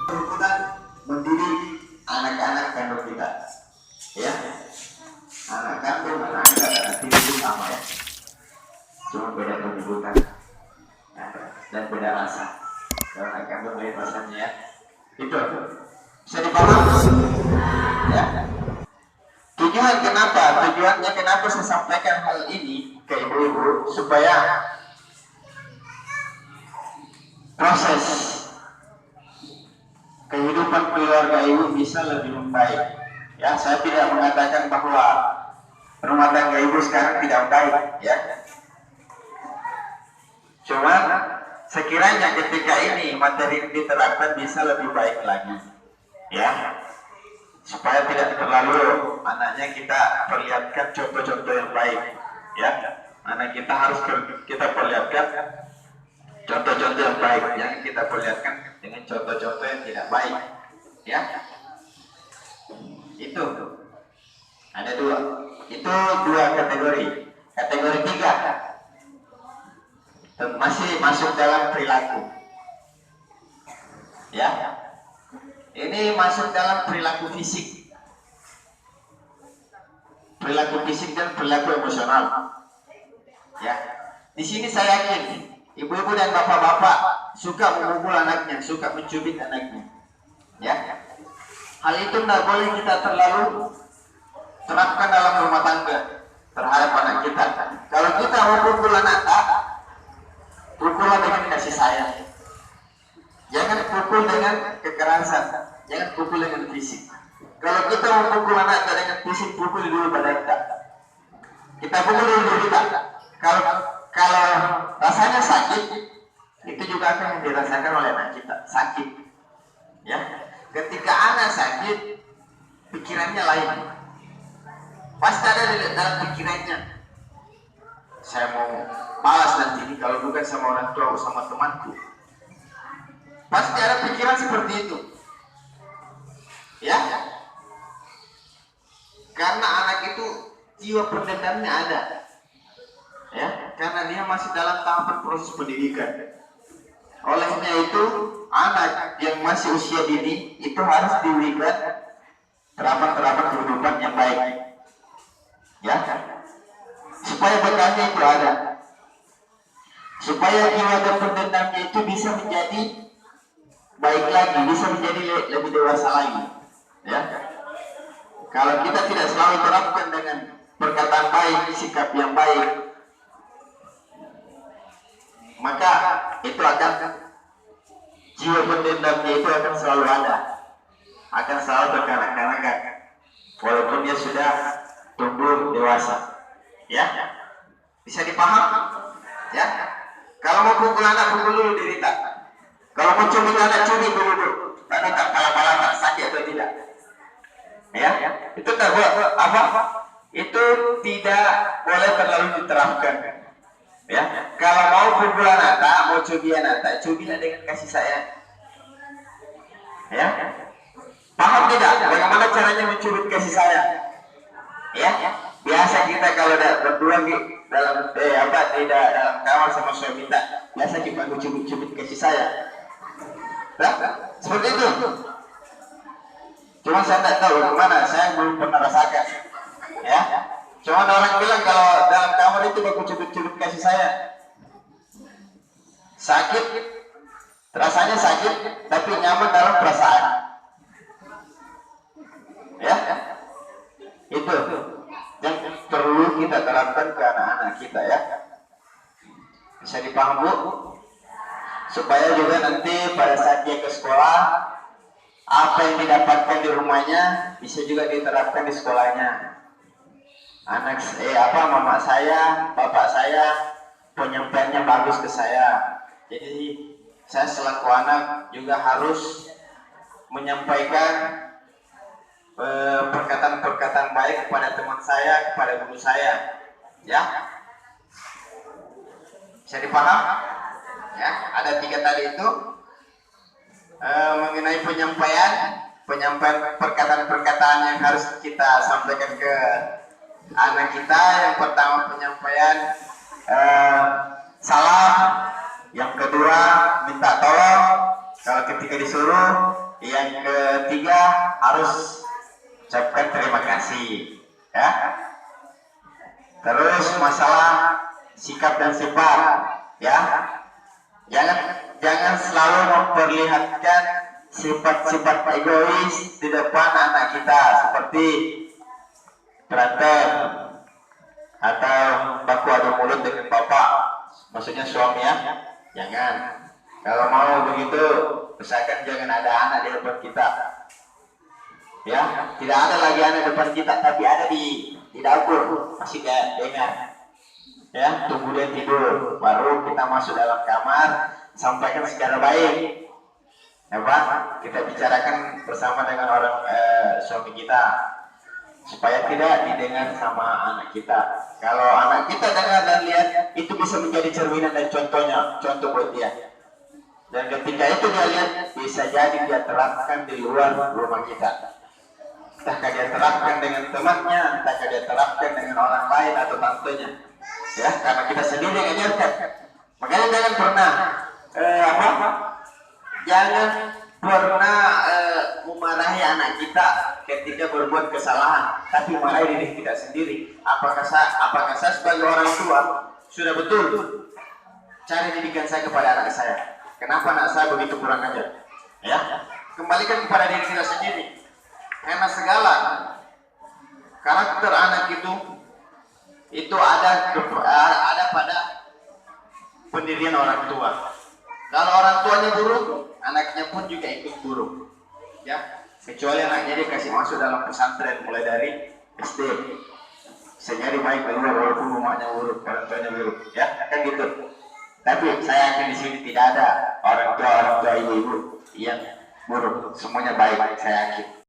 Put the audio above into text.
Kemudian mendidik anak-anak kandung kita, ya. Anak kandung, anak angkat, anak itu sama ya. Cuma beda penyebutan dan beda rasa. Kalau anak kandung lain rasanya ya. Itu bisa dipahami, ya. Tujuannya kenapa saya sampaikan hal ini ke ibu-ibu supaya proses kehidupan keluarga ibu bisa lebih membaik. Ya, saya tidak mengatakan bahwa rumah tangga ibu sekarang tidak baik, ya. Cuma sekiranya ketika ini materi diterapkan bisa lebih baik lagi, ya. Supaya tidak terlalu anaknya kita perlihatkan contoh-contoh yang baik, ya. Anak kita harus kita perlihatkan contoh-contoh yang baik, yang kita perlihatkan dengan contoh-contoh yang tidak baik, ya. Itu ada dua kategori. Kategori tiga masih masuk dalam perilaku, ya. Ini masuk dalam perilaku fisik dan perilaku emosional, ya. Di sini saya yakin ibu-ibu dan bapak-bapak suka memukul anaknya, suka mencubit anaknya, ya. Hal itu tidak boleh kita terlalu terapkan dalam rumah tangga terhadap anak kita. Kalau kita memukul anak, pukullah dengan kasih sayang. Jangan pukul dengan kekerasan, jangan pukul dengan fisik. Kalau kita memukul anak dengan fisik, pukul dulu badan kita. Kita pukul dulu kita. Kalau rasanya sakit, itu juga akan dirasakan oleh anak kita, sakit, ya. Ketika anak sakit, pikirannya lain. Pasti ada dalam pikirannya, saya mau balas nanti ini kalau bukan sama orang tua, sama temanku. Pasti ada pikiran seperti itu, ya. Karena anak itu jiwa pendendamnya ada, ya. Karena dia masih dalam tahapan proses pendidikan. Olehnya itu anak yang masih usia dini itu harus diberikan terapan-terapan kehidupan yang baik, ya. Supaya bekalnya itu ada, supaya jiwa dan pendendamnya itu bisa menjadi baik lagi, bisa menjadi lebih dewasa lagi, ya. Kalau kita tidak selalu terapkan dengan perkataan baik, sikap yang baik, maka itu akan jiwa pendendamnya itu akan selalu ada, akan selalu terkanak-kanakan walaupun dia sudah tumbuh dewasa, ya. Bisa dipaham, ya. Kalau mau pukul anak, pukul dulu diri tak. Kalau mau cubit anak, cubit dulu. Tadi tak pala-pala tak sakit atau tidak, ya. Itu tak apa? Itu tidak boleh terlalu diterapkan, ya. Kalau mau pukul anak, mau cubit anak, cubilah dengan kasih sayang, ya. Paham tidak? Bagaimana caranya mencubit kasih sayang, ya? Biasa kita kalau berdua dalam tidak dalam kamar sama suami kita, biasa kita cubit-cubit kasih sayang. Nah, seperti itu. Cuma saya tidak tahu bagaimana, saya belum pernah rasakan, ya. Cuma orang bilang kalau dalam kamar itu baku cubit-cubit kasih sayang. Sakit, rasanya sakit, tapi nyaman dalam perasaan, ya. Itu yang perlu kita terapkan ke anak-anak kita, ya. Bisa dipaham, Bu? Supaya juga nanti pada saat dia ke sekolah, apa yang didapatkan di rumahnya bisa juga diterapkan di sekolahnya. Mama saya, bapak saya penyampaiannya bagus ke saya. Jadi saya selaku anak juga harus menyampaikan perkataan-perkataan baik kepada teman saya, kepada guru saya, ya. Bisa dipaham? Ya, ada 3 tadi itu mengenai penyampaian perkataan-perkataan yang harus kita sampaikan ke anak kita. Yang pertama penyampaian salam, yang kedua minta tolong kalau ketika disuruh, Yang ketiga harus ucapkan terima kasih, ya. Terus masalah sikap dan sifat, ya. Jangan selalu memperlihatkan sifat-sifat egois di depan anak kita seperti berantem atau baku adu mulut dengan bapak, maksudnya suami, ya. Jangan. Kalau mau begitu, usahakan jangan ada anak di depan kita. Ya, tidak ada lagi anak di depan kita, tapi ada di dapur, masih kayak dengar. Ya, tunggu dia tidur, baru kita masuk dalam kamar, sampaikan secara baik. Ya Pak, kita bicarakan bersama dengan orang suami kita, supaya tidak didengar sama anak kita. Kalau anak kita dengar dan lihat, itu bisa menjadi cerminan dan contoh buat dia. Dan ketika itu dia lihat, bisa jadi dia terapkan di luar rumah kita. Entahkah dia terapkan dengan temannya, entahkah dia terapkan dengan orang lain atau tantenya. Ya, karena kita sendiri ngajarkan. Makanya jangan pernah jangan pernah memarahi anak kita ketika berbuat kesalahan, tapi marahi diri kita sendiri. Apakah saya sebagai orang tua sudah betul cari didikan saya kepada anak saya? Kenapa anak saya begitu kurang ajar? Ya, kembalikan kepada diri kita sendiri. Karena segala karakter anak itu ada pada pendirian orang tua. Kalau orang tuanya buruk, anaknya pun juga ikut buruk. Ya, kecuali anaknya dikasih masuk dalam pesantren mulai dari SD. Bisa jadi baik keluar walaupun rumahnya buruk, orang tuanya buruk. Ya, kan gitu. Tapi saya yakin di sini tidak ada orang tua ibu-ibu yang buruk, semuanya baik, saya yakin.